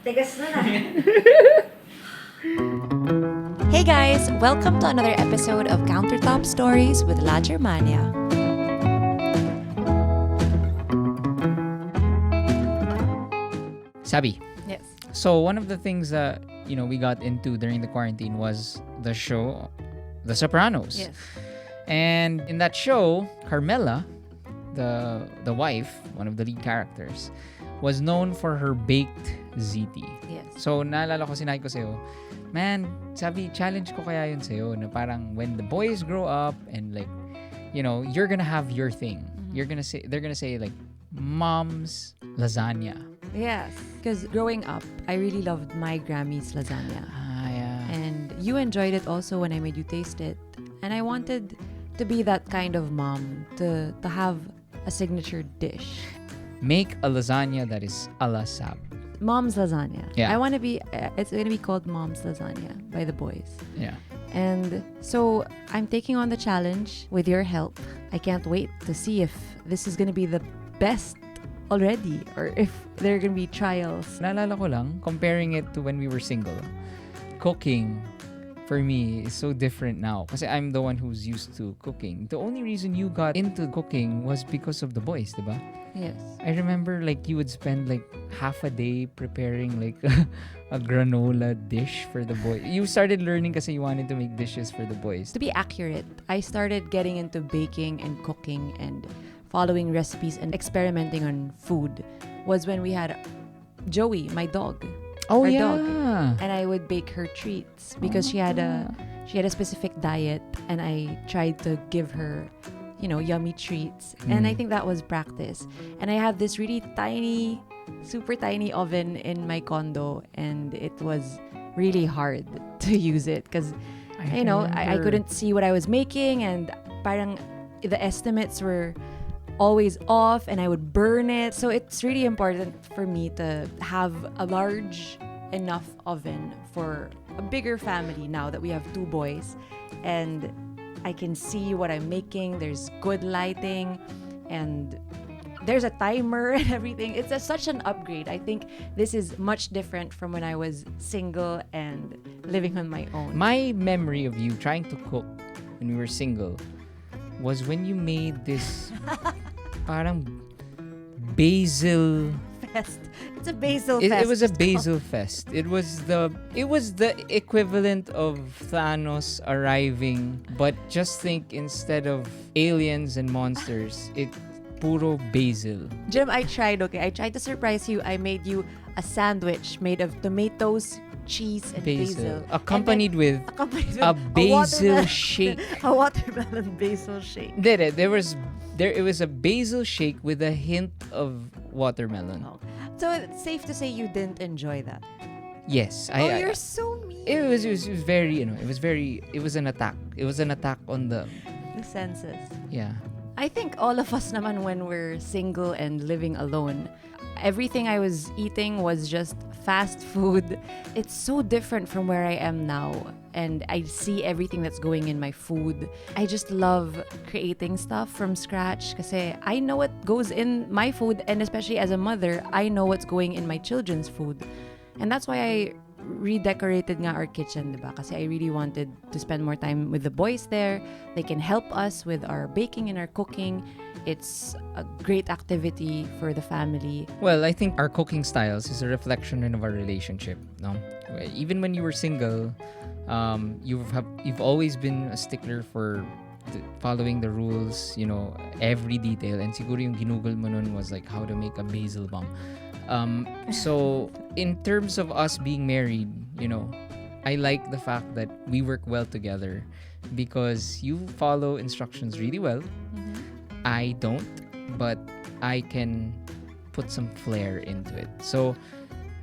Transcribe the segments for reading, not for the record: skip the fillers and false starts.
Tigas na na. Hey guys, welcome to another episode of Countertop Stories with La Germania. Sabi. Yes. So one of the things that we got into during the quarantine was the show The Sopranos. Yes. And in that show, Carmela, the wife, one of the lead characters, was known for her baked ziti. Yes. So naalala ko, sinabi ko sa'yo, man, sabi, challenge ko kaya yun sa'yo na parang when the boys grow up and like, you're gonna have your thing. Mm-hmm. They're gonna say like, mom's lasagna. Yes. Because growing up, I really loved my Grammy's lasagna. Ah, yeah. And you enjoyed it also when I made you taste it. And I wanted to be that kind of mom, to have a signature dish. Make a lasagna that is a la Saab. Mom's lasagna. Yeah. I want to be, it's going to be called Mom's Lasagna by the boys. Yeah. And so I'm taking on the challenge with your help. I can't wait to see if this is going to be the best already or if there are going to be trials. Naalala ko lang, comparing it to when we were single, cooking for me is so different now kasi I'm the one who's used to cooking. The only reason you got into cooking was because of the boys, diba? Yes. I remember like you would spend like half a day preparing like a granola dish for the boys. You started learning kasi you wanted to make dishes for the boys. To be accurate, I started getting into baking and cooking and following recipes and experimenting on food was when we had Joey, my dog. Oh, our yeah. dog. And I would bake her treats because she had a specific diet and I tried to give her yummy treats. And I think that was practice. And I have this really tiny, super tiny oven in my condo and it was really hard to use it because I couldn't see what I was making and parang the estimates were always off and I would burn it. So it's really important for me to have a large enough oven for a bigger family now that we have 2 boys and I can see what I'm making. There's good lighting and there's a timer and everything. It's such an upgrade. I think this is much different from when I was single and living on my own. My memory of you trying to cook when we were single was when you made this parang basil fest. It's a basil it fest. was a basil fest. It was the equivalent of Thanos arriving, but just think instead of aliens and monsters, it puro basil. Jim, I tried to surprise you. I made you a sandwich made of tomatoes, cheese, and basil. Accompanied with a basil shake. A watermelon basil shake. It was a basil shake with a hint of watermelon. Oh. So it's safe to say you didn't enjoy that. Yes, you're so mean. It was very, it was an attack. It was an attack on the senses. Yeah. I think all of us naman when we're single and living alone, everything I was eating was just fast food. It's so different from where I am now. And I see everything that's going in my food. I just love creating stuff from scratch kasi I know what goes in my food and especially as a mother, I know what's going in my children's food. And that's why I redecorated nga our kitchen, diba? Kasi I really wanted to spend more time with the boys there. They can help us with our baking and our cooking. It's a great activity for the family. Well, I think our cooking styles is a reflection of our relationship, no? Even when you were single, you've always been a stickler for following the rules, every detail. And siguro yung ginugol mo nun was like how to make a basil bomb. So in terms of us being married, I like the fact that we work well together because you follow instructions really well. Mm-hmm. I don't, but I can put some flair into it. So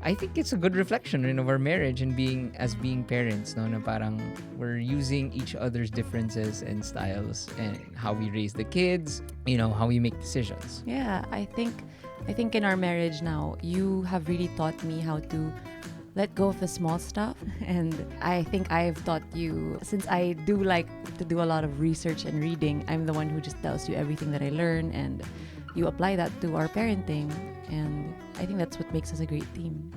I think it's a good reflection of our marriage and being parents, no? Na parang we're using each other's differences and styles and how we raise the kids, how we make decisions. Yeah, I think in our marriage now, you have really taught me how to let go of the small stuff. And I think I've taught you, since I do like to do a lot of research and reading, I'm the one who just tells you everything that I learn and you apply that to our parenting. And I think that's what makes us a great team.